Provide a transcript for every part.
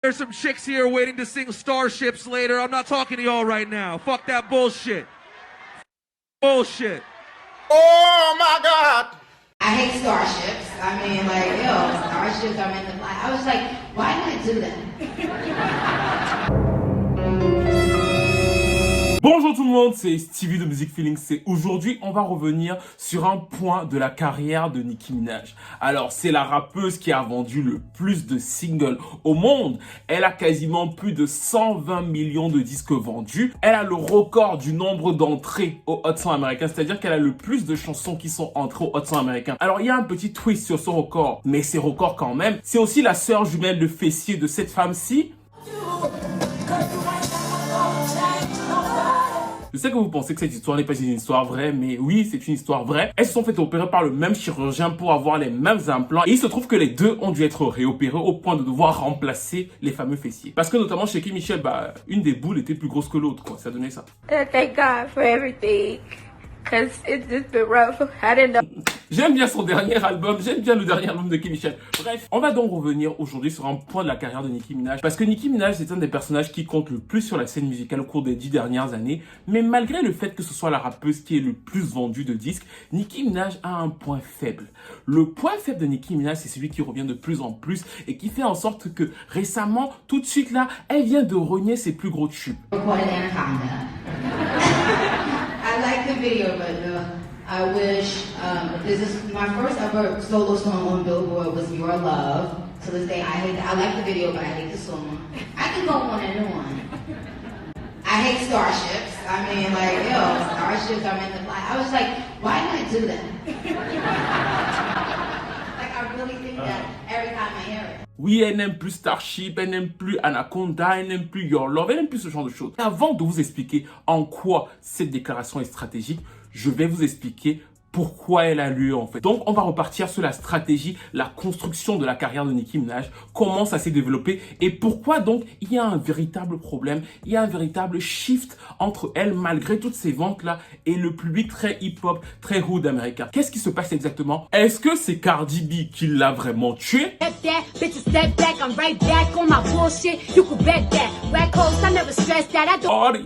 There's some chicks here waiting to sing Starships later. I'm not talking to y'all right now. Fuck that bullshit. Bullshit. Oh my God. I hate starships. I mean, like, yo, starships are meant to fly. I was like, why did I do that? Bonjour tout le monde, c'est Stevie de Music Feelings et aujourd'hui on va revenir sur un point de la carrière de Nicki Minaj. Alors c'est la rappeuse qui a vendu le plus de singles au monde. Elle a quasiment plus de 120 millions de disques vendus. Elle a le record du nombre d'entrées au Hot 100 américain, c'est-à-dire qu'elle a le plus de chansons qui sont entrées au Hot 100 américain. Alors il y a un petit twist sur ce record, mais c'est record quand même. C'est aussi la sœur jumelle de fessier de cette femme-ci. Je sais que vous pensez que cette histoire n'est pas une histoire vraie, mais oui, c'est une histoire vraie. Elles se sont fait opérer par le même chirurgien pour avoir les mêmes implants. Et il se trouve que les deux ont dû être réopérés au point de devoir remplacer les fameux fessiers. Parce que notamment chez Kim Michel, une des boules était plus grosse que l'autre, quoi. Ça donnait ça. Thank God for everything. Cause it's just been rough. I didn't know. J'aime bien son dernier album, j'aime bien le dernier album de Nicki Michel. Bref, on va donc revenir aujourd'hui sur un point de la carrière de Nicki Minaj. Parce que Nicki Minaj est un des personnages qui compte le plus sur la scène musicale au cours des 10 dernières années. Mais malgré le fait que ce soit la rappeuse qui est le plus vendue de disques, Nicki Minaj a un point faible. Le point faible de Nicki Minaj, c'est celui qui revient de plus en plus et qui fait en sorte que récemment, tout de suite là, elle vient de renier ses plus gros tubes. I like the video, but I wish this is my first ever solo song on Billboard was Your Love. To this day, I like the video, but I hate the song. I can go on and on. I hate starships. I mean, like, yo, starships are meant to fly. I was like, why did I do that? Like, I really think that every time I hear it. Oui, elle n'aime plus Starship, elle n'aime plus Anaconda, elle n'aime plus Your Love, elle n'aime plus ce genre de choses. Avant de vous expliquer en quoi cette déclaration est stratégique, je vais vous expliquer pourquoi elle a lieu en fait. Donc on va repartir sur la stratégie, la construction de la carrière de Nicki Minaj, comment ça s'est développé et pourquoi donc il y a un véritable problème, il y a un véritable shift entre elle malgré toutes ces ventes là et le public très hip-hop, très hood américain. Qu'est-ce qui se passe exactement? Est-ce que c'est Cardi B qui l'a vraiment tué?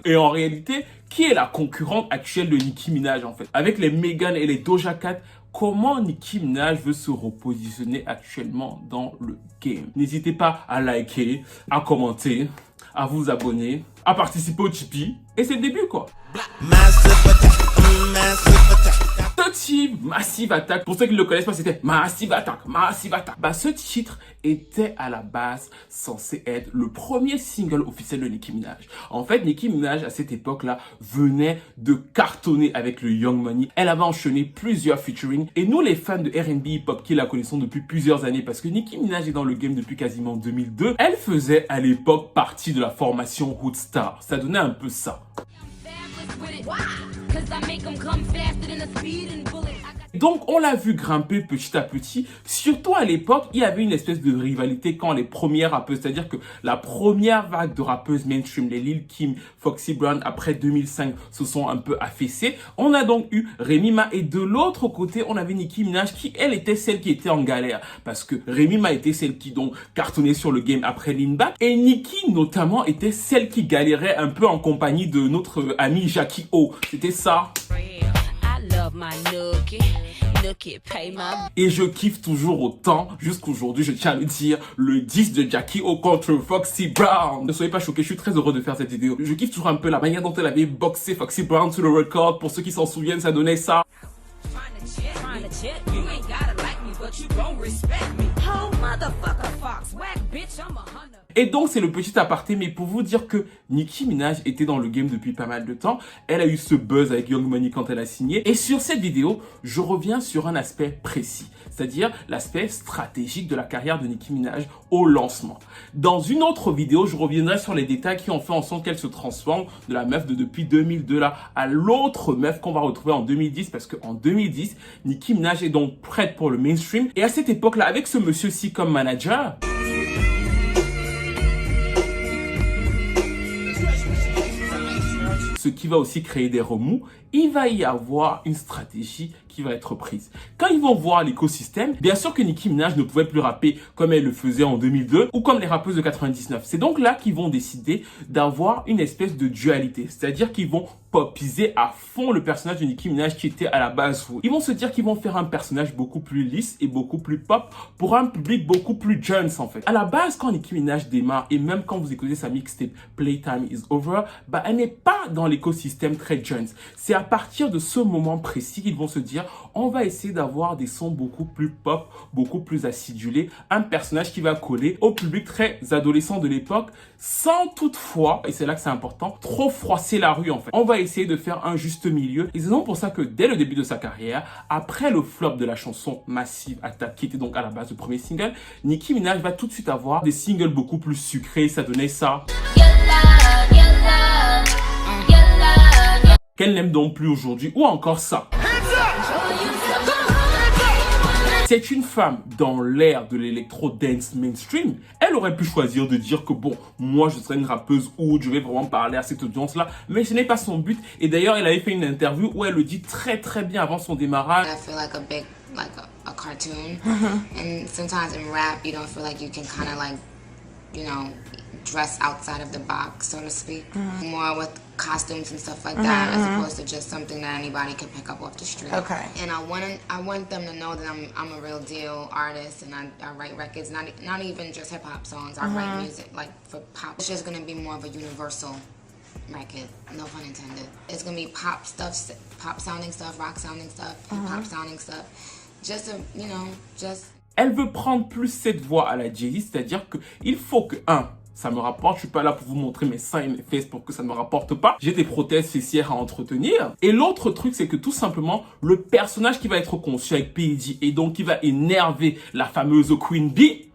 Et en réalité, qui est la concurrente actuelle de Nicki Minaj en fait? Avec les Megan et les Doja Cat, comment Nicki Minaj veut se repositionner actuellement dans le game? N'hésitez pas à liker, à commenter, à vous abonner, à participer au Tipeee. Et c'est le début quoi. Massive Attack, pour ceux qui ne le connaissent pas, c'était Massive Attack, Massive Attack. Ce titre était à la base censé être le premier single officiel de Nicki Minaj. En fait, Nicki Minaj, à cette époque-là, venait de cartonner avec le Young Money. Elle avait enchaîné plusieurs featuring. Et nous, les fans de R&B hip-hop qui la connaissons depuis plusieurs années, parce que Nicki Minaj est dans le game depuis quasiment 2002, elle faisait à l'époque partie de la formation Hood Star. Ça donnait un peu ça. Donc on l'a vu grimper petit à petit, surtout à l'époque il y avait une espèce de rivalité quand les premières rappeuses, c'est-à-dire que la première vague de rappeuses mainstream, les Lil Kim, Foxy Brown après 2005 se sont un peu affaissées. On a donc eu Remy Ma et de l'autre côté on avait Nicki Minaj qui elle était celle qui était en galère parce que Remy Ma était celle qui donc cartonnait sur le game après Lean Back et Nicki notamment était celle qui galérait un peu en compagnie de notre ami Jackie O. C'était ça. Et je kiffe toujours autant, jusqu'aujourd'hui, je tiens à le dire, le 10 de Jackie O contre Foxy Brown. Ne soyez pas choqués, je suis très heureux de faire cette vidéo. Je kiffe toujours un peu la manière dont elle avait boxé Foxy Brown sur le record. Pour ceux qui s'en souviennent, ça donnait ça. Et donc c'est le petit aparté, mais pour vous dire que Nicki Minaj était dans le game depuis pas mal de temps. Elle a eu ce buzz avec Young Money quand elle a signé. Et sur cette vidéo, je reviens sur un aspect précis, c'est-à-dire l'aspect stratégique de la carrière de Nicki Minaj au lancement. Dans une autre vidéo, je reviendrai sur les détails qui ont fait en sorte qu'elle se transforme de la meuf de depuis 2002 là à l'autre meuf qu'on va retrouver en 2010, parce qu'en 2010, Nicki Minaj est donc prête pour le mainstream. Et à cette époque-là, avec ce monsieur-ci comme manager, ce qui va aussi créer des remous, il va y avoir une stratégie qui va être prise. Quand ils vont voir l'écosystème, bien sûr que Nicki Minaj ne pouvait plus rapper comme elle le faisait en 2002 ou comme les rappeuses de 99. C'est donc là qu'ils vont décider d'avoir une espèce de dualité, c'est-à-dire qu'ils vont popiser à fond le personnage de Nicki Minaj qui était à la base fou. Ils vont se dire qu'ils vont faire un personnage beaucoup plus lisse et beaucoup plus pop pour un public beaucoup plus jeune en fait. À la base, quand Nicki Minaj démarre et même quand vous écoutez sa mixtape Playtime is Over, bah elle n'est pas dans l'écosystème très jeune. C'est à partir de ce moment précis qu'ils vont se dire on va essayer d'avoir des sons beaucoup plus pop, beaucoup plus acidulés, un personnage qui va coller au public très adolescent de l'époque sans toutefois, et c'est là que c'est important, trop froisser la rue en fait. On va essayer de faire un juste milieu et c'est donc pour ça que dès le début de sa carrière, après le flop de la chanson Massive Attack qui était donc à la base du premier single, Nicki Minaj va tout de suite avoir des singles beaucoup plus sucrés, ça donnait ça. Qu'elle n'aime donc plus aujourd'hui ou encore ça. C'est une femme dans l'ère de l'électro-dance mainstream. Elle aurait pu choisir de dire que bon, moi je serai une rappeuse ou je vais vraiment parler à cette audience-là, mais ce n'est pas son but. Et d'ailleurs, elle avait fait une interview où elle le dit très très bien avant son démarrage. I feel like a cartoon, and sometimes in rap you don't feel like you can kind of like, you know, dress outside of the box, so to speak. More with costumes and stuff like that, as opposed to just something that anybody can pick up off the street. Okay. And I want them to know that I'm a real deal artist, and I write records, not even just hip hop songs. I write music like for pop. It's just gonna be more of a universal record, no pun intended. It's gonna be pop stuff, pop sounding stuff, rock sounding stuff, hip hop sounding stuff. Just to, you know, just. Elle veut prendre plus cette voix à la Jay-Z, c'est-à-dire que il faut que ça me rapporte, je suis pas là pour vous montrer mes seins et mes fesses pour que ça ne me rapporte pas. J'ai des prothèses fessières à entretenir. Et l'autre truc, c'est que tout simplement, le personnage qui va être conçu avec P.E.D. et donc qui va énerver la fameuse Queen Bee,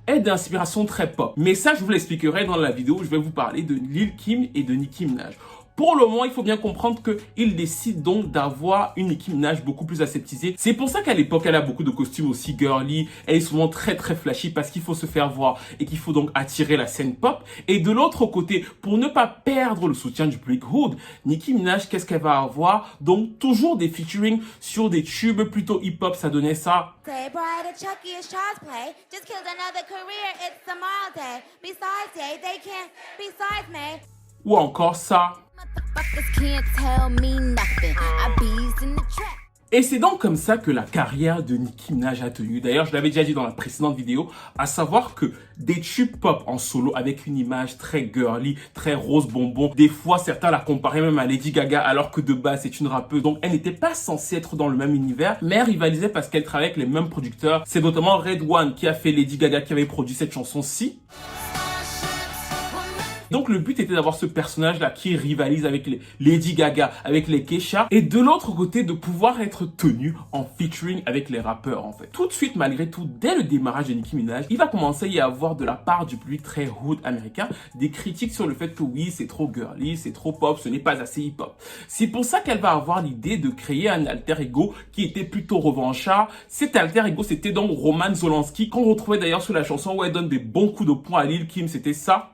est d'inspiration très pop. Mais ça, je vous l'expliquerai dans la vidéo où je vais vous parler de Lil Kim et de Nicki Minaj. Pour le moment, il faut bien comprendre qu'il décide donc d'avoir une Nicki Minaj beaucoup plus aseptisée. C'est pour ça qu'à l'époque, elle a beaucoup de costumes aussi girly. Elle est souvent très très flashy parce qu'il faut se faire voir et qu'il faut donc attirer la scène pop. Et de l'autre côté, pour ne pas perdre le soutien du public hood, Nicki Minaj, qu'est-ce qu'elle va avoir? Donc toujours des featuring sur des tubes plutôt hip-hop, ça donnait ça. Playboy to Chucky is child's play. Just killed another career. It's tomorrow day. Besides day, they can't. Besides me. Ou encore ça. Motherfuckers can't tell me nothing. I bees in the trap. Et c'est donc comme ça que la carrière de Nicki Minaj a tenu. D'ailleurs, je l'avais déjà dit dans la précédente vidéo, à savoir que des tubes pop en solo avec une image très girly, très rose bonbon. Des fois, certains la comparaient même à Lady Gaga alors que de base, c'est une rappeuse. Donc, elle n'était pas censée être dans le même univers, mais elle rivalisait parce qu'elle travaillait avec les mêmes producteurs. C'est notamment Red One qui a fait Lady Gaga, qui avait produit cette chanson-ci. Donc le but était d'avoir ce personnage-là qui rivalise avec les Lady Gaga, avec les Kesha, et de l'autre côté de pouvoir être tenu en featuring avec les rappeurs en fait. Tout de suite, malgré tout, dès le démarrage de Nicki Minaj, il va commencer à y avoir de la part du public très hood américain des critiques sur le fait que oui, c'est trop girly, c'est trop pop, ce n'est pas assez hip-hop. C'est pour ça qu'elle va avoir l'idée de créer un alter ego qui était plutôt revanchard. Cet alter ego, c'était donc Roman Zolanski, qu'on retrouvait d'ailleurs sur la chanson où elle donne des bons coups de poing à Lil Kim, c'était ça.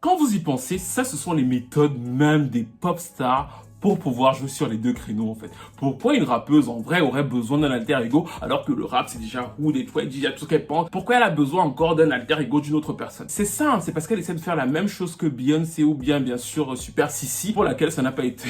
Quand vous y pensez, ça ce sont les méthodes même des pop stars pour pouvoir jouer sur les deux créneaux en fait. Pourquoi une rappeuse en vrai aurait besoin d'un alter ego alors que le rap c'est déjà hood et déjà tout ce qu'elle pense? Pourquoi elle a besoin encore d'un alter ego d'une autre personne? C'est simple, c'est parce qu'elle essaie de faire la même chose que Beyoncé ou bien sûr Super Sissi, pour laquelle ça n'a pas été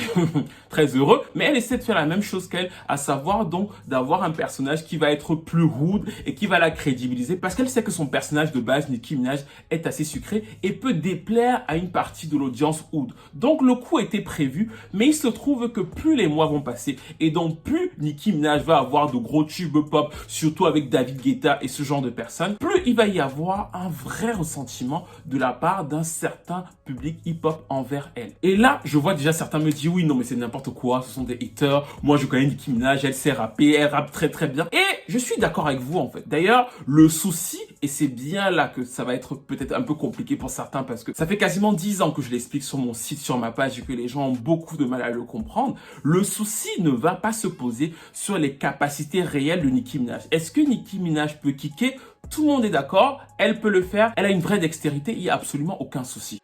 très heureux, mais elle essaie de faire la même chose qu'elle, à savoir donc d'avoir un personnage qui va être plus hood et qui va la crédibiliser parce qu'elle sait que son personnage de base, Nicki Minaj, est assez sucré et peut déplaire à une partie de l'audience hood. Donc le coup était prévu, mais il se trouve que plus les mois vont passer et donc plus Nicki Minaj va avoir de gros tubes pop, surtout avec David Guetta et ce genre de personnes, plus il va y avoir un vrai ressentiment de la part d'un certain public hip-hop envers elle. Et là, je vois déjà certains me dire oui, non mais c'est n'importe quoi, ce sont des haters, moi je connais Nicki Minaj, elle sait rapper, elle rappe très très bien. Et je suis d'accord avec vous en fait. D'ailleurs, le souci, et c'est bien là que ça va être peut-être un peu compliqué pour certains parce que ça fait quasiment 10 ans que je l'explique sur mon site, sur ma page et que les gens ont beaucoup de mal à le comprendre. Le souci ne va pas se poser sur les capacités réelles de Nicki Minaj. Est-ce que Nicki Minaj peut kicker? Tout le monde est d'accord, elle peut le faire, elle a une vraie dextérité, il n'y a absolument aucun souci.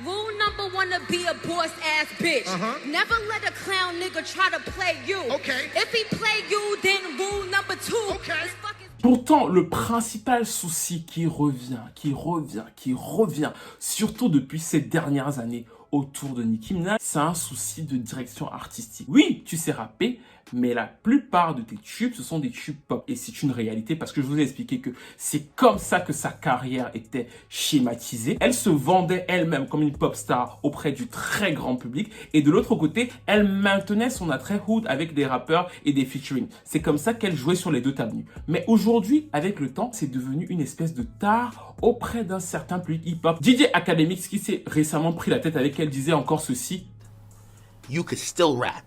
Rule number one to be a boss ass bitch. Never let a clown nigga try to play you. Okay. If he play you, then rule number two. Okay. is fucking Pourtant, le principal souci qui revient, surtout depuis ces dernières années autour de Nicki Minaj, c'est un souci de direction artistique. Oui, tu sais rapper, mais la plupart de tes tubes, ce sont des tubes pop. Et c'est une réalité parce que je vous ai expliqué que c'est comme ça que sa carrière était schématisée. Elle se vendait elle-même comme une pop star auprès du très grand public. Et de l'autre côté, elle maintenait son attrait hood avec des rappeurs et des featuring. C'est comme ça qu'elle jouait sur les deux avenues. Mais aujourd'hui, avec le temps, c'est devenu une espèce de tare auprès d'un certain public hip-hop. DJ Academics, qui s'est récemment pris la tête avec elle, disait encore ceci. You could still rap.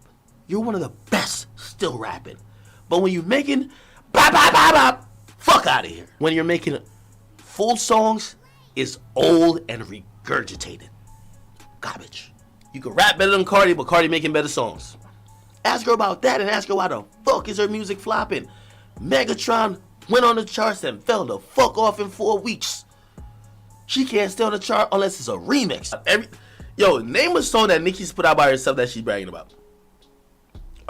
You're one of the best still rapping. But when you're making bop, bop, bop, bop, fuck out of here. When you're making full songs, it's old and regurgitated. Garbage. You can rap better than Cardi, but Cardi making better songs. Ask her about that and ask her why the fuck is her music flopping. Megatron went on the charts and fell the fuck off in 4 weeks. She can't stay on the chart unless it's a remix. Yo, name a song that Nicki's put out by herself that she's bragging about.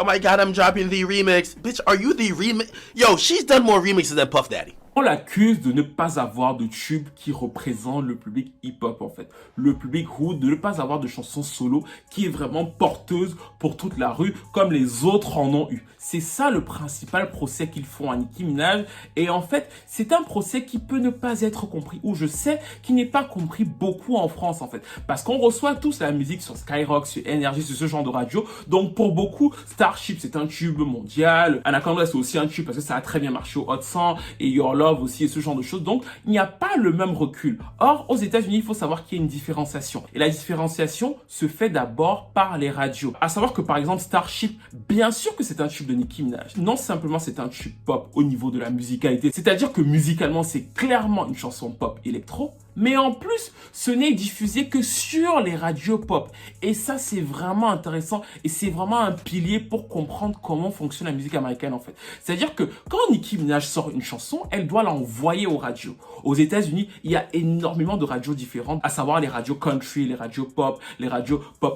Oh my god, I'm dropping the remix. Bitch, are you the remix? Yo, she's done more remixes than Puff Daddy. On l'accuse de ne pas avoir de tube qui représente le public hip-hop en fait. Le public hood, de ne pas avoir de chansons solo qui est vraiment porteuse pour toute la rue comme les autres en ont eu. C'est ça le principal procès qu'ils font à Nicki Minaj. Et en fait, c'est un procès qui peut ne pas être compris, ou je sais qu'il n'est pas compris beaucoup en France en fait. Parce qu'on reçoit tous la musique sur Skyrock, sur Energy, sur ce genre de radio. Donc pour beaucoup, Starship c'est un tube mondial. Anaconda c'est aussi un tube parce que ça a très bien marché au Hot 100 et Your Love aussi et ce genre de choses. Donc il n'y a pas le même recul. Or aux États-Unis, il faut savoir qu'il y a une différenciation. Et la différenciation se fait d'abord par les radios. À savoir que par exemple Starship, bien sûr que c'est un tube de Nicki Minaj. Non simplement c'est un tube pop au niveau de la musicalité. C'est-à-dire que musicalement c'est clairement une chanson pop électro. Mais en plus, ce n'est diffusé que sur les radios pop. Et ça, c'est vraiment intéressant. Et c'est vraiment un pilier pour comprendre comment fonctionne la musique américaine, en fait. C'est-à-dire que quand Nicki Minaj sort une chanson, elle doit l'envoyer aux radios. Aux États-Unis, il y a énormément de radios différentes, à savoir les radios country, les radios pop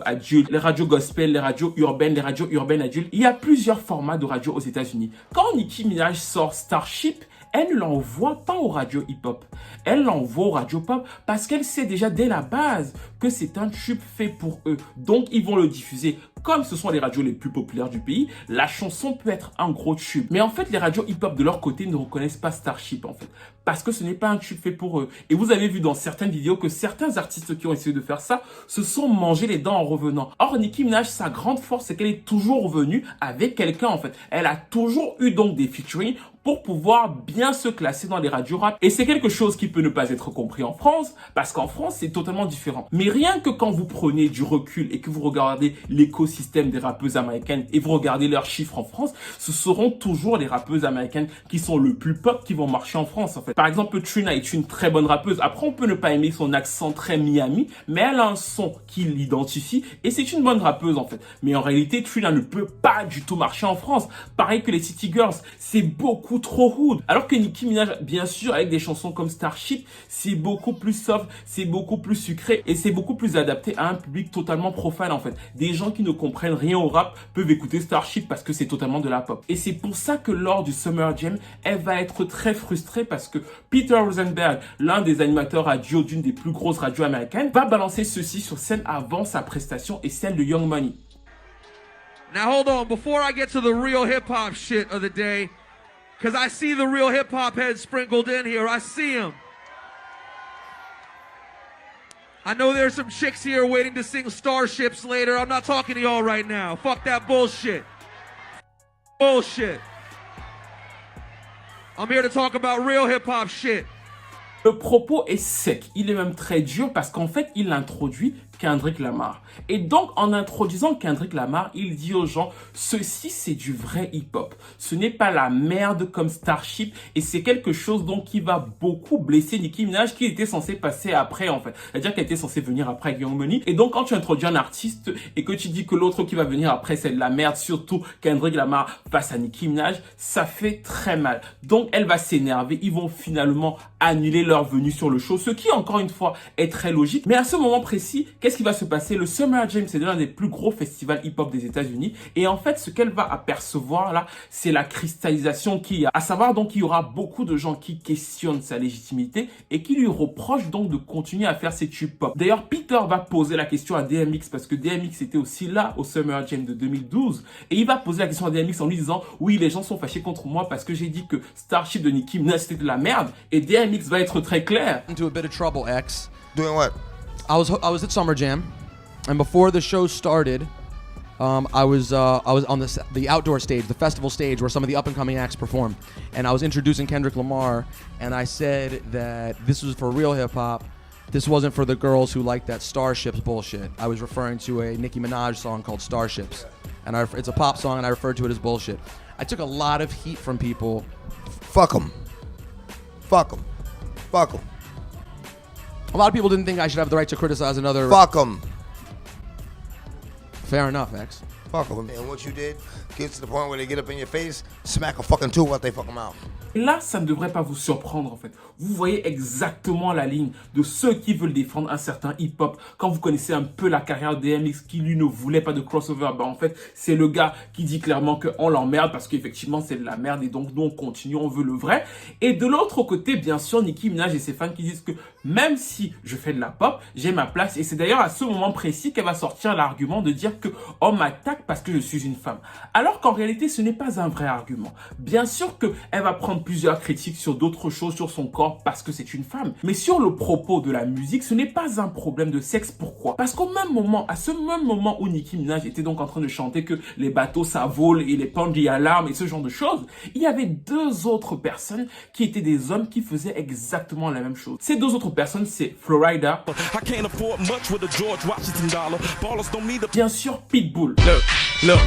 adultes, les radios gospel, les radios urbaines adultes. Il y a plusieurs formats de radios aux États-Unis. Quand Nicki Minaj sort Starship, elle ne l'envoie pas aux radios hip-hop. Elle l'envoie aux radios pop parce qu'elle sait déjà dès la base que c'est un tube fait pour eux. Donc, ils vont le diffuser. Comme ce sont les radios les plus populaires du pays, la chanson peut être un gros tube. Mais en fait, les radios hip-hop de leur côté ne reconnaissent pas Starship, en fait. Parce que ce n'est pas un tube fait pour eux. Et vous avez vu dans certaines vidéos que certains artistes qui ont essayé de faire ça se sont mangés les dents en revenant. Or, Nicki Minaj, sa grande force, c'est qu'elle est toujours revenue avec quelqu'un, en fait. Elle a toujours eu donc des featuring pour pouvoir bien se classer dans les radios rap. Et c'est quelque chose qui peut ne pas être compris en France, parce qu'en France, c'est totalement différent. Mais rien que quand vous prenez du recul et que vous regardez l'écosystème des rappeuses américaines et vous regardez leurs chiffres en France, ce seront toujours les rappeuses américaines qui sont le plus pop qui vont marcher en France, en fait. Par exemple, Trina est une très bonne rappeuse. Après, on peut ne pas aimer son accent très Miami, mais elle a un son qui l'identifie et c'est une bonne rappeuse, en fait. Mais en réalité, Trina ne peut pas du tout marcher en France. Pareil que les City Girls, c'est beaucoup trop hood. Alors que Nicki Minaj, bien sûr, avec des chansons comme Starship, c'est beaucoup plus soft, c'est beaucoup plus sucré et c'est beaucoup plus adapté à un public totalement profane, en fait. Des gens qui ne comprennent rien au rap peuvent écouter Starship parce que c'est totalement de la pop. Et c'est pour ça que lors du Summer Jam, elle va être très frustrée parce que Peter Rosenberg, l'un des animateurs radio d'une des plus grosses radios américaines, va balancer ceci sur scène avant sa prestation et celle de Young Money. Now hold on, before I get to the real hip-hop shit of the day, because I see the real hip-hop heads sprinkled in here, I see them. I know there's some chicks here waiting to sing Starships later. I'm not talking to y'all right now. Fuck that bullshit. Bullshit. I'm here to talk about real hip-hop shit. Le propos est sec, il est même très dur parce qu'en fait, il introduit Kendrick Lamar. Et donc, en introduisant Kendrick Lamar, il dit aux gens, ceci c'est du vrai hip-hop. Ce n'est pas la merde comme Starship et c'est quelque chose donc qui va beaucoup blesser Nicki Minaj qui était censé passer après en fait. C'est-à-dire qu'elle était censée venir après Young Money. Et donc, quand tu introduis un artiste et que tu dis que l'autre qui va venir après c'est de la merde, surtout Kendrick Lamar face à Nicki Minaj, ça fait très mal. Donc, elle va s'énerver. Ils vont finalement annuler leur venue sur le show, ce qui, encore une fois, est très logique. Mais à ce moment précis, qu'est-ce qui va se passer? Le Summer Jam, c'est l'un des plus gros festivals hip-hop des États-Unis. Et en fait, ce qu'elle va apercevoir là, c'est la cristallisation qu'il y a. À savoir, donc, il y aura beaucoup de gens qui questionnent sa légitimité et qui lui reprochent donc de continuer à faire ses tubes pop. D'ailleurs, Peter va poser la question à DMX parce que DMX était aussi là au Summer Jam de 2012. Et il va poser la question à DMX en lui disant, oui, les gens sont fâchés contre moi parce que j'ai dit que Starship de Nicki Minaj c'était de la merde. Et DMX va être très clair. Into a bit of trouble, X. Doing what? I was at Summer Jam, and before the show started, I was on the outdoor stage, the festival stage where some of the up and coming acts perform, and I was introducing Kendrick Lamar, and I said that this was for real hip hop. This wasn't for the girls who like that Starships bullshit. I was referring to a Nicki Minaj song called Starships, and it's a pop song, and I referred to it as bullshit. I took a lot of heat from people. Fuck them. Fuck them. Fuck them. A lot of people didn't think I should have the right to criticize another. Fuck them. Fair enough, X. Fuck them. And what you did gets to the point where they get up in your face, smack a fucking two out they fucking mouth. Là, ça ne devrait pas vous surprendre en fait. Vous voyez exactement la ligne de ceux qui veulent défendre un certain hip-hop. Quand vous connaissez un peu la carrière de DMX qui lui ne voulait pas de crossover, bah en fait, c'est le gars qui dit clairement qu'on l'emmerde parce qu'effectivement c'est de la merde et donc nous on continue, on veut le vrai. Et de l'autre côté, bien sûr, Nicki Minaj et ses fans qui disent que même si je fais de la pop, j'ai ma place. Et c'est d'ailleurs à ce moment précis qu'elle va sortir l'argument de dire que on m'attaque parce que je suis une femme. Alors qu'en réalité, ce n'est pas un vrai argument. Bien sûr qu'elle va prendre plusieurs critiques sur d'autres choses, sur son corps parce que c'est une femme. Mais sur le propos de la musique, ce n'est pas un problème de sexe. Pourquoi? Parce qu'au même moment, à ce même moment où Nicki Minaj était donc en train de chanter que les bateaux ça vole et les pendules alarmes et ce genre de choses, il y avait deux autres personnes qui étaient des hommes qui faisaient exactement la même chose. Ces deux autres personnes, c'est Flo Rida, bien sûr Pitbull. Look,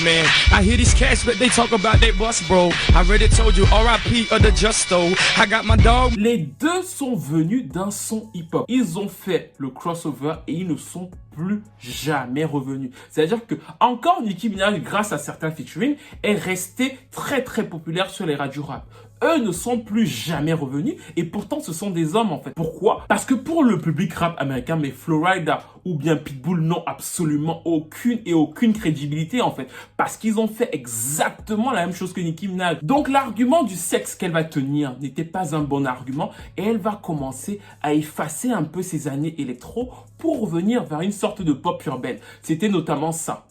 man, I hear these cats, but they talk about they bust, bro. I already told you, R.I.P. of the Justo. I got my dog. Les deux sont venus d'un son hip-hop. Ils ont fait le crossover et ils ne sont plus jamais revenus. C'est-à-dire que encore Nicki Minaj, grâce à certains featuring, est restée très très populaire sur les radios rap. Eux ne sont plus jamais revenus et pourtant ce sont des hommes en fait. Pourquoi? Parce que pour le public rap américain, mais Flo Rida ou bien Pitbull n'ont absolument aucune crédibilité en fait. Parce qu'ils ont fait exactement la même chose que Nicki Minaj. Donc l'argument du sexe qu'elle va tenir n'était pas un bon argument et elle va commencer à effacer un peu ses années électro pour revenir vers une sorte de pop urbaine. C'était notamment ça.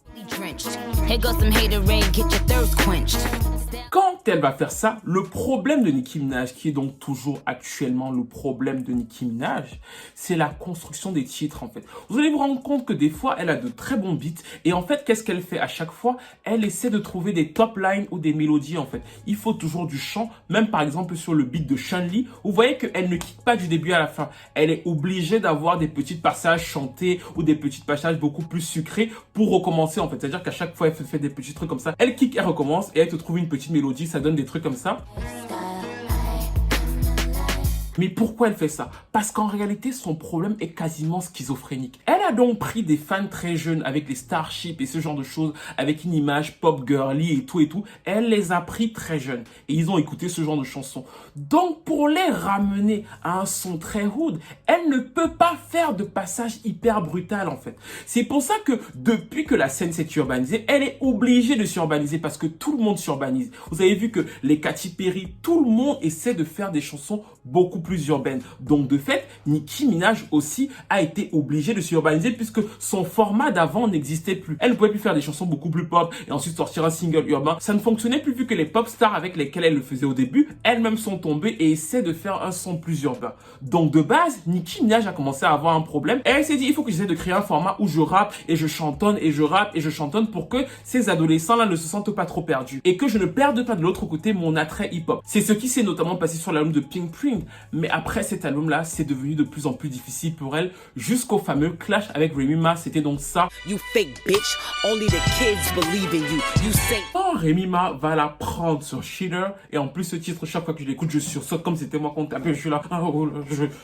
Quand elle va faire ça, le problème de Nicki Minaj, qui est donc toujours actuellement le problème de Nicki Minaj, c'est la construction des titres en fait. Vous allez vous rendre compte que des fois, elle a de très bons beats et en fait, qu'est-ce qu'elle fait à chaque fois? Elle essaie de trouver des top lines ou des mélodies en fait. Il faut toujours du chant, même par exemple sur le beat de Chun-Li, vous voyez qu'elle ne quitte pas du début à la fin. Elle est obligée d'avoir des petits passages chantés ou des petits passages beaucoup plus sucrés pour recommencer en fait. C'est-à-dire qu'à chaque fois, elle fait des petits trucs comme ça. Elle kick, elle recommence et elle te trouve une petite mélodie, ça donne des trucs comme ça. Mais pourquoi elle fait ça? Parce qu'en réalité, son problème est quasiment schizophrénique. Elle a donc pris des fans très jeunes avec les Starship et ce genre de choses, avec une image pop girly et tout. Elle les a pris très jeunes et ils ont écouté ce genre de chansons. Donc, pour les ramener à un son très hood, elle ne peut pas faire de passage hyper brutal en fait. C'est pour ça que depuis que la scène s'est urbanisée, elle est obligée de s'urbaniser parce que tout le monde s'urbanise. Vous avez vu que les Katy Perry, tout le monde essaie de faire des chansons beaucoup plus urbaine. Donc de fait, Nicki Minaj aussi a été obligée de s'urbaniser puisque son format d'avant n'existait plus. Elle ne pouvait plus faire des chansons beaucoup plus pop et ensuite sortir un single urbain. Ça ne fonctionnait plus vu que les pop stars avec lesquelles elle le faisait au début, elles-mêmes sont tombées et essaient de faire un son plus urbain. Donc de base, Nicki Minaj a commencé à avoir un problème et elle s'est dit il faut que j'essaie de créer un format où je rappe et je chantonne et je rappe et je chantonne pour que ces adolescents-là ne se sentent pas trop perdus et que je ne perde pas de l'autre côté mon attrait hip-hop. C'est ce qui s'est notamment passé sur l'album de Pink Print. Mais après cet album-là, c'est devenu de plus en plus difficile pour elle, jusqu'au fameux clash avec Remy Ma. C'était donc ça. You fake bitch, only the kids believe in you. You say... Oh, Remy Ma va la prendre sur Cheater. Et en plus, ce titre, chaque fois que je l'écoute, je sursaute comme c'était moi qu'on tapait. Je suis là, oh,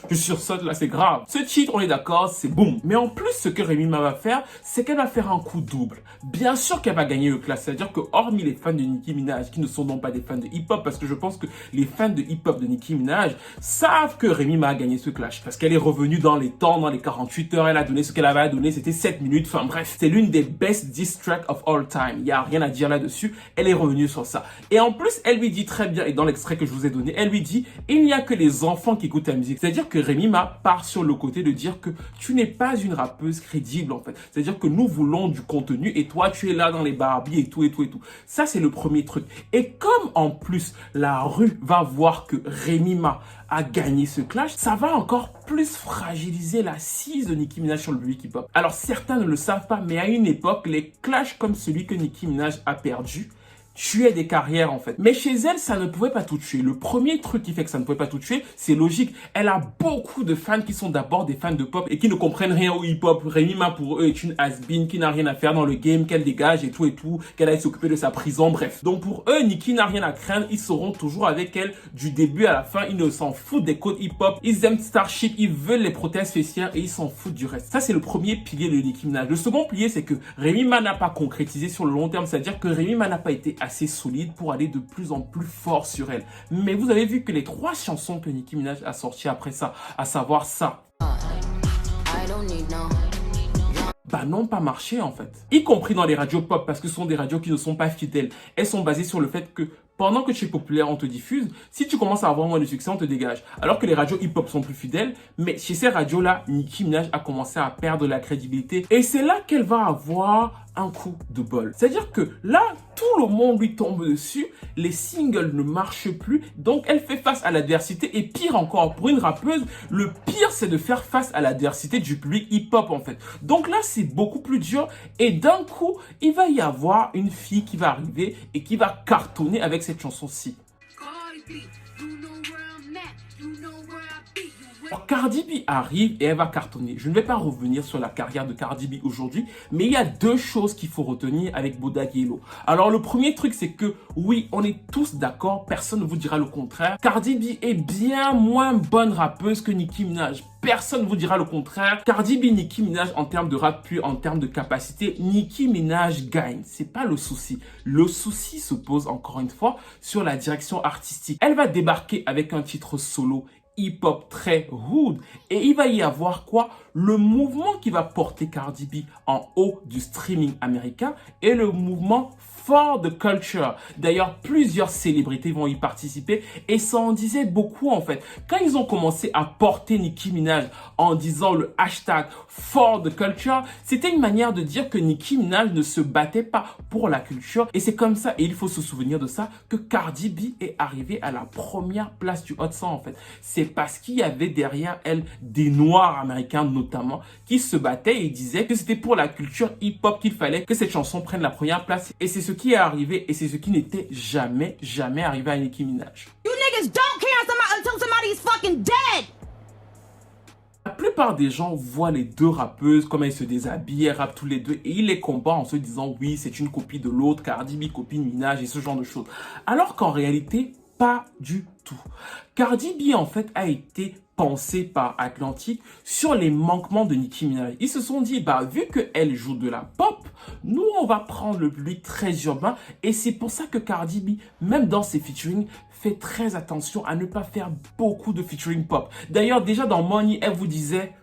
je sursaute là, c'est grave. Ce titre, on est d'accord, c'est boum. Mais en plus, ce que Remy Ma va faire, c'est qu'elle va faire un coup double. Bien sûr qu'elle va gagner le clash. C'est-à-dire que hormis les fans de Nicki Minaj, qui ne sont donc pas des fans de hip-hop, parce que je pense que les fans de hip-hop de Nicki Minaj savent que Remy Ma a gagné ce clash. Parce qu'elle est revenue dans les temps, dans les 48 heures, elle a donné ce qu'elle avait à donner, c'était 7 minutes. Enfin bref, c'est l'une des best diss tracks of all time. Il n'y a rien à dire là-dessus. Elle est revenue sur ça. Et en plus, elle lui dit très bien, et dans l'extrait que je vous ai donné, elle lui dit, il n'y a que les enfants qui écoutent la musique. C'est-à-dire que Remy Ma part sur le côté de dire que tu n'es pas une rappeuse crédible, en fait. C'est-à-dire que nous voulons du contenu et toi, tu es là dans les Barbie et tout et tout et tout. Ça, c'est le premier truc. Et comme en plus, la rue va voir que Remy Ma a gagné ce clash, ça va encore plus fragiliser l'assise de Nicki Minaj sur le public hip-hop. Alors certains ne le savent pas, mais à une époque, les clashs comme celui que Nicki Minaj a perdu tuait des carrières en fait. Mais chez elle, ça ne pouvait pas tout tuer. Le premier truc qui fait que ça ne pouvait pas tout tuer, c'est logique. Elle a beaucoup de fans qui sont d'abord des fans de pop et qui ne comprennent rien au hip-hop. Remy Ma pour eux est une has-been qui n'a rien à faire dans le game, qu'elle dégage et tout, qu'elle aille s'occuper de sa prison, bref. Donc pour eux, Nicki n'a rien à craindre, ils seront toujours avec elle du début à la fin, ils ne s'en foutent des codes hip-hop, ils aiment Starship, ils veulent les prothèses fessières et ils s'en foutent du reste. Ça c'est le premier pilier de Nicki Minaj. Le second pilier, c'est que Remy Ma n'a pas concrétisé sur le long terme, c'est-à-dire que Remy Ma n'a pas été assez solide pour aller de plus en plus fort sur elle. Mais vous avez vu que les 3 chansons que Nicki Minaj a sorties après ça, à savoir ça, bah n'ont pas marché en fait. Y compris dans les radios pop, parce que ce sont des radios qui ne sont pas fidèles. Elles sont basées sur le fait que pendant que tu es populaire, on te diffuse. Si tu commences à avoir moins de succès, on te dégage. Alors que les radios hip-hop sont plus fidèles. Mais chez ces radios-là, Nicki Minaj a commencé à perdre la crédibilité. Et c'est là qu'elle va avoir un coup de bol. C'est-à-dire que là, tout le monde lui tombe dessus. Les singles ne marchent plus. Donc, elle fait face à l'adversité. Et pire encore, pour une rappeuse, le pire, c'est de faire face à l'adversité du public hip-hop, en fait. Donc là, c'est beaucoup plus dur. Et d'un coup, il va y avoir une fille qui va arriver et qui va cartonner avec cette chanson-ci. Alors, Cardi B arrive et elle va cartonner. Je ne vais pas revenir sur la carrière de Cardi B aujourd'hui, mais il y a 2 choses qu'il faut retenir avec Bodak Yellow. Alors, le premier truc, c'est que oui, on est tous d'accord, personne ne vous dira le contraire. Cardi B est bien moins bonne rappeuse que Nicki Minaj. Personne ne vous dira le contraire. Cardi B, Nicki Minaj, en termes de rap pur, en termes de capacité, Nicki Minaj gagne. C'est pas le souci. Le souci se pose encore une fois sur la direction artistique. Elle va débarquer avec un titre solo hip-hop très hood et il va y avoir quoi? Le mouvement qui va porter Cardi B en haut du streaming américain et le mouvement for the culture. D'ailleurs, plusieurs célébrités vont y participer et ça en disait beaucoup en fait. Quand ils ont commencé à porter Nicki Minaj en disant le hashtag for the culture, c'était une manière de dire que Nicki Minaj ne se battait pas pour la culture et c'est comme ça, et il faut se souvenir de ça, que Cardi B est arrivée à la première place du Hot 100 en fait. C'est parce qu'il y avait derrière elle des noirs américains notamment qui se battaient et disaient que c'était pour la culture hip-hop qu'il fallait que cette chanson prenne la première place et c'est ce qui est arrivé et c'est ce qui n'était jamais arrivé à Nicki Minaj. You niggas don't care until somebody's fucking dead. La plupart des gens voient les 2 rappeuses comme elles se déshabillent, elles rappent tous les 2 et ils les comparent en se disant oui, c'est une copie de l'autre, Cardi B copie Minaj et ce genre de choses. Alors qu'en réalité, pas du tout. Cardi B en fait a été pensée par Atlantic sur les manquements de Nicki Minaj. Ils se sont dit, bah vu qu'elle joue de la pop, nous on va prendre le public très urbain et c'est pour ça que Cardi B, même dans ses featuring, fait très attention à ne pas faire beaucoup de featuring pop. D'ailleurs déjà dans Money, elle vous disait...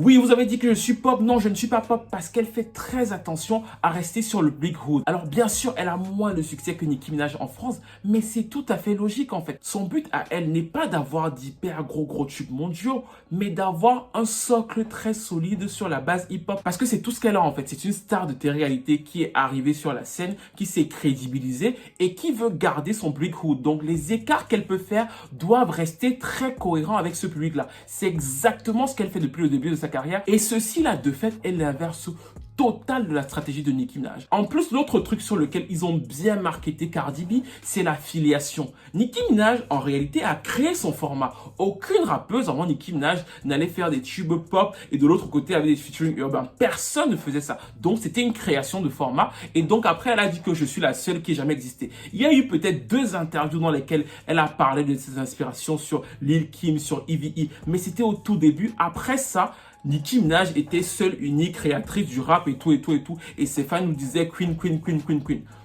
Oui, vous avez dit que je suis pop. Non, je ne suis pas pop parce qu'elle fait très attention à rester sur le big hood. Alors bien sûr, elle a moins de succès que Nicki Minaj en France, mais c'est tout à fait logique en fait. Son but à elle n'est pas d'avoir d'hyper gros tubes mondiaux, mais d'avoir un socle très solide sur la base hip-hop. Parce que c'est tout ce qu'elle a en fait. C'est une star de télé-réalité qui est arrivée sur la scène, qui s'est crédibilisée et qui veut garder son big hood. Donc les écarts qu'elle peut faire doivent rester très cohérents avec ce public-là. C'est exactement ce qu'elle fait depuis le début de sa carrière et ceci là de fait elle inverse total de la stratégie de Nicki Minaj. En plus, l'autre truc sur lequel ils ont bien marketé Cardi B, c'est l'affiliation. Nicki Minaj, en réalité, a créé son format. Aucune rappeuse avant Nicki Minaj n'allait faire des tubes pop et de l'autre côté avait des featuring urbains. Personne ne faisait ça. Donc, c'était une création de format. Et donc, après, elle a dit que je suis la seule qui ait jamais existé. Il y a eu peut-être 2 interviews dans lesquelles elle a parlé de ses inspirations sur Lil Kim, sur EVE. Mais c'était au tout début. Après ça, Nicki Minaj était seule, unique, créatrice du rap et tout. Et ses fans nous disaient Queen.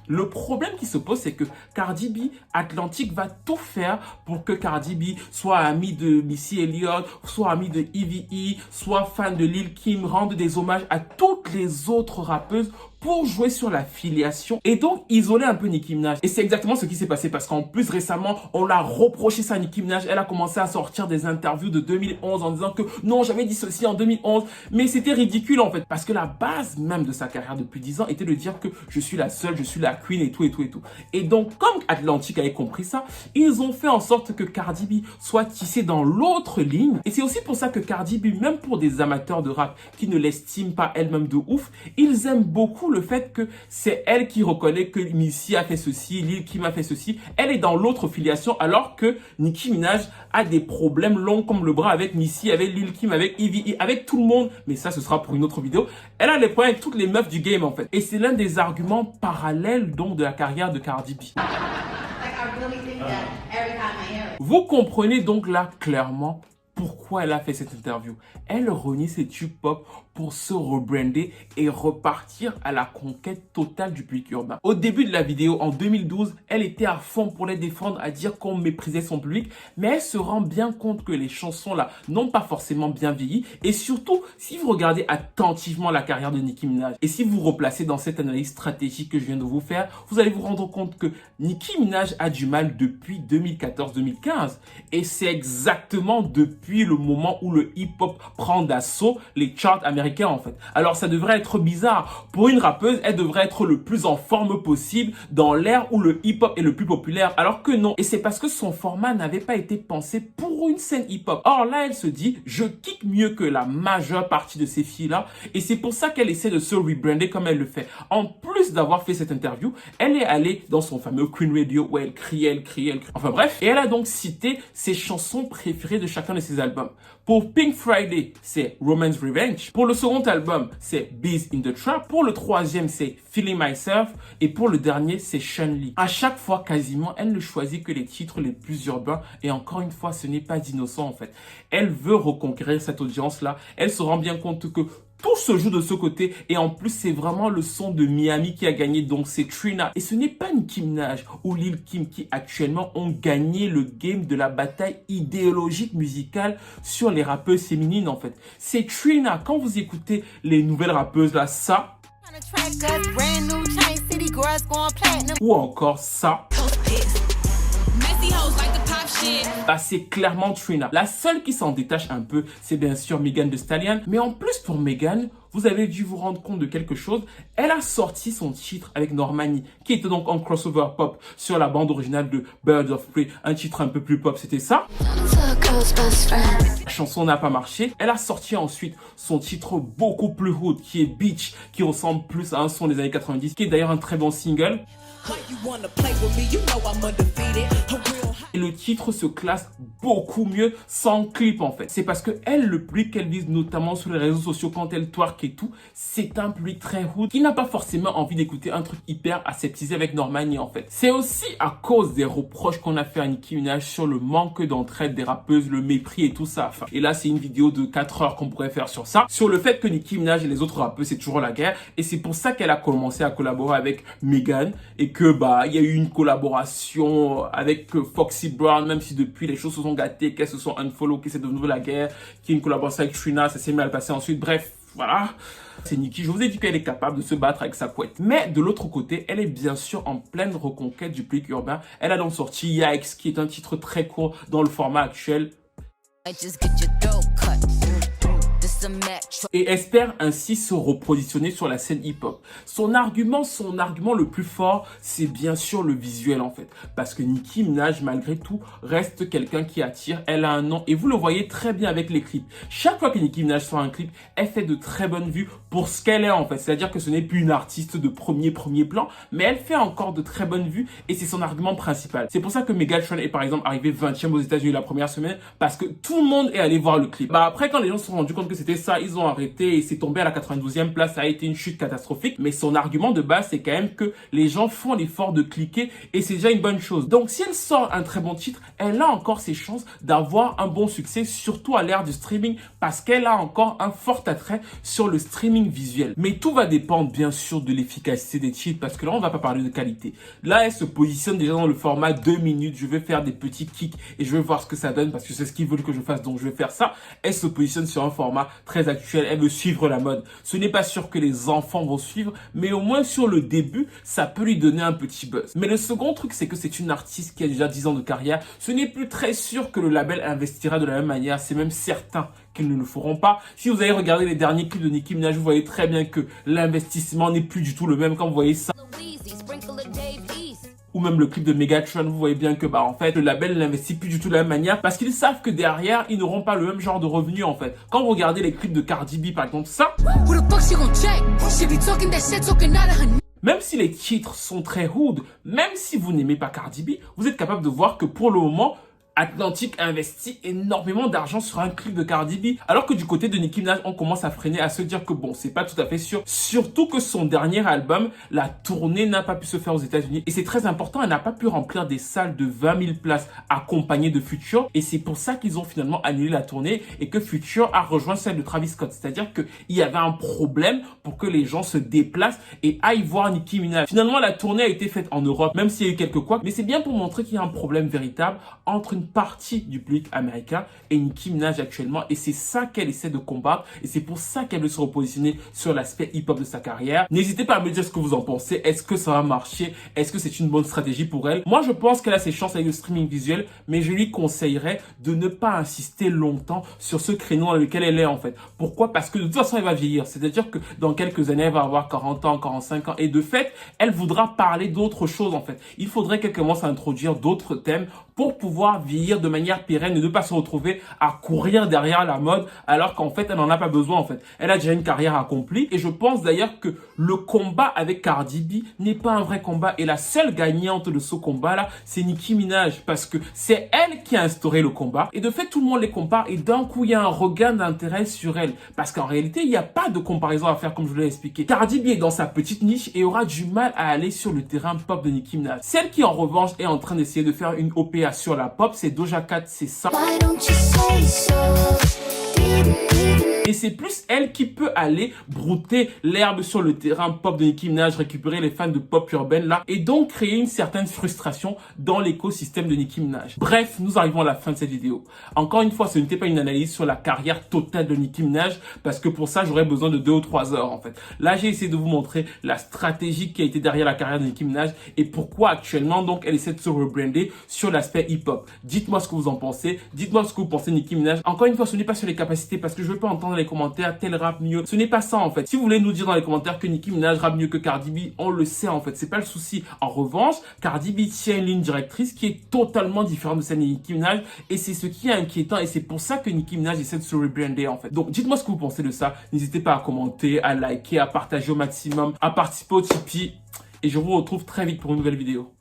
Le problème qui se pose, c'est que Cardi B, Atlantic va tout faire pour que Cardi B soit amie de Missy Elliott, soit amie de EVE, soit fan de Lil Kim, rende des hommages à toutes les autres rappeuses pour jouer sur la filiation et donc isoler un peu Nicki Minaj. Et c'est exactement ce qui s'est passé parce qu'en plus récemment, on l'a reproché ça à Nicki Minaj. Elle a commencé à sortir des interviews de 2011 en disant que non, j'avais dit ceci en 2011. Mais c'était ridicule en fait parce que la base même de sa carrière depuis 10 ans était de dire que je suis la seule, je suis la queen et tout. Et donc comme Atlantic avait compris ça, ils ont fait en sorte que Cardi B soit tissée dans l'autre ligne. Et c'est aussi pour ça que Cardi B, même pour des amateurs de rap qui ne l'estiment pas elle-même de ouf, ils aiment beaucoup le fait que c'est elle qui reconnaît que Missy a fait ceci, Lil Kim a fait ceci. Elle est dans l'autre filiation alors que Nicki Minaj a des problèmes longs comme le bras avec Missy, avec Lil Kim, avec EVE, avec tout le monde. Mais ça, ce sera pour une autre vidéo. Elle a les problèmes avec toutes les meufs du game en fait. Et c'est l'un des arguments parallèles donc de la carrière de Cardi B. Vous comprenez donc là clairement pourquoi elle a fait cette interview. Elle renie ses tubes pop pour se rebrander et repartir à la conquête totale du public urbain. Au début de la vidéo, en 2012, elle était à fond pour les défendre, à dire qu'on méprisait son public, mais elle se rend bien compte que les chansons là n'ont pas forcément bien vieilli. Et surtout, si vous regardez attentivement la carrière de Nicki Minaj et si vous replacez dans cette analyse stratégique que je viens de vous faire, vous allez vous rendre compte que Nicki Minaj a du mal depuis 2014-2015. Et c'est exactement depuis le moment où le hip-hop prend d'assaut les charts américains en fait. Alors ça devrait être bizarre. Pour une rappeuse, elle devrait être le plus en forme possible dans l'ère où le hip-hop est le plus populaire. Alors que non. Et c'est parce que son format n'avait pas été pensé pour une scène hip-hop. Or là, elle se dit, je kick mieux que la majeure partie de ces filles-là. Et c'est pour ça qu'elle essaie de se rebrander comme elle le fait. En plus d'avoir fait cette interview, elle est allée dans son fameux Queen Radio où elle criait. Enfin bref. Et elle a donc cité ses chansons préférées de chacun de ses albums. Pour Pink Friday, c'est Roman's Revenge. Pour le second album, c'est Bees in the Trap. Pour le troisième, c'est Feeling Myself. Et pour le dernier, c'est Chun-Li. À chaque fois, quasiment, elle ne choisit que les titres les plus urbains. Et encore une fois, ce n'est pas innocent en fait. Elle veut reconquérir cette audience-là. Elle se rend bien compte que tout se joue de ce côté et en plus c'est vraiment le son de Miami qui a gagné, donc c'est Trina. Et ce n'est pas Nicki Minaj ou Lil Kim qui actuellement ont gagné le game de la bataille idéologique musicale sur les rappeuses féminines en fait. C'est Trina. Quand vous écoutez les nouvelles rappeuses là, ça ou encore ça, bah c'est clairement Trina. La seule qui s'en détache un peu, c'est bien sûr Megan Thee Stallion. Mais en plus pour Megan, vous avez dû vous rendre compte de quelque chose. Elle a sorti son titre avec Normani, qui était donc en crossover pop sur la bande originale de Birds of Prey. Un titre un peu plus pop, c'était ça. La chanson n'a pas marché. Elle a sorti ensuite son titre beaucoup plus hood, qui est Beach, qui ressemble plus à un son des années 90, qui est d'ailleurs un très bon single. Et le titre se classe beaucoup mieux sans clip en fait. C'est parce que elle, le public qu'elle vise notamment sur les réseaux sociaux quand elle twerk et tout, c'est un public très hood qui n'a pas forcément envie d'écouter un truc hyper aseptisé avec Normani en fait. C'est aussi à cause des reproches qu'on a fait à Nicki Minaj sur le manque d'entraide des rappeuses, le mépris et tout ça. Enfin, et là c'est une vidéo de 4 heures qu'on pourrait faire sur ça, sur le fait que Nicki Minaj et les autres rappeuses c'est toujours la guerre. Et c'est pour ça qu'elle a commencé à collaborer avec Megan et que bah il y a eu une collaboration avec Foxy Brown, même si depuis les choses se sont gâtées, qu'elles se sont unfollow, que c'est de nouveau la guerre, qu'il y a une collaboration avec Trina, ça s'est mal passé ensuite, bref, voilà. C'est Nicki, je vous ai dit qu'elle est capable de se battre avec sa couette. Mais de l'autre côté, elle est bien sûr en pleine reconquête du public urbain. Elle a donc sorti Yikes, qui est un titre très court dans le format actuel. et espère ainsi se repositionner sur la scène hip-hop. Son argument le plus fort, c'est bien sûr le visuel en fait. Parce que Nicki Minaj, malgré tout, reste quelqu'un qui attire. Elle a un nom et vous le voyez très bien avec les clips. Chaque fois que Nicki Minaj sort un clip, elle fait de très bonnes vues pour ce qu'elle est en fait. C'est-à-dire que ce n'est plus une artiste de premier plan, mais elle fait encore de très bonnes vues et c'est son argument principal. C'est pour ça que Megatron est par exemple arrivé 20e aux États-Unis la première semaine, parce que tout le monde est allé voir le clip. Bah après, quand les gens se sont rendus compte que c'était ça, ils ont arrêté et c'est tombé à la 92e place. Ça a été une chute catastrophique, mais son argument de base, c'est quand même que les gens font l'effort de cliquer et c'est déjà une bonne chose. Donc si elle sort un très bon titre, elle a encore ses chances d'avoir un bon succès, surtout à l'ère du streaming, parce qu'elle a encore un fort attrait sur le streaming visuel. Mais tout va dépendre bien sûr de l'efficacité des titres, parce que là on va pas parler de qualité. Là elle se positionne déjà dans le format 2 minutes, je vais faire des petits kicks et je vais voir ce que ça donne parce que c'est ce qu'ils veulent que je fasse, donc je vais faire ça. Elle se positionne sur un format très actuel, elle veut suivre la mode. Ce n'est pas sûr que les enfants vont suivre, mais au moins sur le début, ça peut lui donner un petit buzz. Mais le second truc, c'est que c'est une artiste qui a déjà 10 ans de carrière. Ce n'est plus très sûr que le label investira de la même manière, c'est même certain qu'ils ne le feront pas. Si vous avez regardé les derniers clips de Nicki Minaj, vous voyez très bien que l'investissement n'est plus du tout le même quand vous voyez ça. Ou même le clip de Megatron, vous voyez bien que bah en fait le label n'investit plus du tout de la même manière parce qu'ils savent que derrière ils n'auront pas le même genre de revenus en fait. Quand vous regardez les clips de Cardi B par exemple, ça, même si les titres sont très hood, même si vous n'aimez pas Cardi B, vous êtes capable de voir que pour le moment Atlantic investit énormément d'argent sur un clip de Cardi B, alors que du côté de Nicki Minaj, on commence à freiner, à se dire que bon, c'est pas tout à fait sûr. Surtout que son dernier album, la tournée n'a pas pu se faire aux États-Unis et c'est très important, elle n'a pas pu remplir des salles de 20 000 places accompagnées de Future et c'est pour ça qu'ils ont finalement annulé la tournée et que Future a rejoint celle de Travis Scott. C'est-à-dire qu'il y avait un problème pour que les gens se déplacent et aillent voir Nicki Minaj. Finalement, la tournée a été faite en Europe, même s'il y a eu quelques couacs, mais c'est bien pour montrer qu'il y a un problème véritable entre une partie du public américain et Nicki Minaj actuellement et c'est ça qu'elle essaie de combattre et c'est pour ça qu'elle veut se repositionner sur l'aspect hip-hop de sa carrière. N'hésitez pas à me dire ce que vous en pensez. Est-ce que ça va marcher? Est-ce que c'est une bonne stratégie pour elle? Moi, je pense qu'elle a ses chances avec le streaming visuel, mais je lui conseillerais de ne pas insister longtemps sur ce créneau dans lequel elle est en fait. Pourquoi? Parce que de toute façon, elle va vieillir. C'est-à-dire que dans quelques années, elle va avoir 40 ans, 45 ans et de fait, elle voudra parler d'autres choses en fait. Il faudrait qu'elle commence à introduire d'autres thèmes pour pouvoir vieillir de manière pérenne et ne pas se retrouver à courir derrière la mode alors qu'en fait elle n'en a pas besoin en fait. Elle a déjà une carrière accomplie et je pense d'ailleurs que le combat avec Cardi B n'est pas un vrai combat et la seule gagnante de ce combat là c'est Nicki Minaj parce que c'est elle qui a instauré le combat et de fait tout le monde les compare et d'un coup il y a un regain d'intérêt sur elle parce qu'en réalité il n'y a pas de comparaison à faire comme je vous l'ai expliqué. Cardi B est dans sa petite niche et aura du mal à aller sur le terrain pop de Nicki Minaj. Celle qui en revanche est en train d'essayer de faire une OPA sur la pop, c'est Doja Cat, c'est ça. Et c'est plus elle qui peut aller brouter l'herbe sur le terrain pop de Nicki Minaj, récupérer les fans de pop urbaine là, et donc créer une certaine frustration dans l'écosystème de Nicki Minaj. Bref, nous arrivons à la fin de cette vidéo. Encore une fois, ce n'était pas une analyse sur la carrière totale de Nicki Minaj, parce que pour ça, j'aurais besoin de 2 ou 3 heures en fait. Là, j'ai essayé de vous montrer la stratégie qui a été derrière la carrière de Nicki Minaj, et pourquoi actuellement, donc, elle essaie de se rebrander sur l'aspect hip-hop. Dites-moi ce que vous en pensez, dites-moi ce que vous pensez de Nicki Minaj. Encore une fois, ce n'est pas sur les capacités, parce que je veux pas entendre dans les commentaires tel rap mieux. Ce n'est pas ça en fait. Si vous voulez nous dire dans les commentaires que Nicki Minaj rappe mieux que Cardi B, on le sait en fait. C'est pas le souci. En revanche, Cardi B tient une ligne directrice qui est totalement différente de celle de Nicki Minaj et c'est ce qui est inquiétant et c'est pour ça que Nicki Minaj essaie de se rebrander en fait. Donc dites-moi ce que vous pensez de ça. N'hésitez pas à commenter, à liker, à partager au maximum, à participer au Tipeee et je vous retrouve très vite pour une nouvelle vidéo.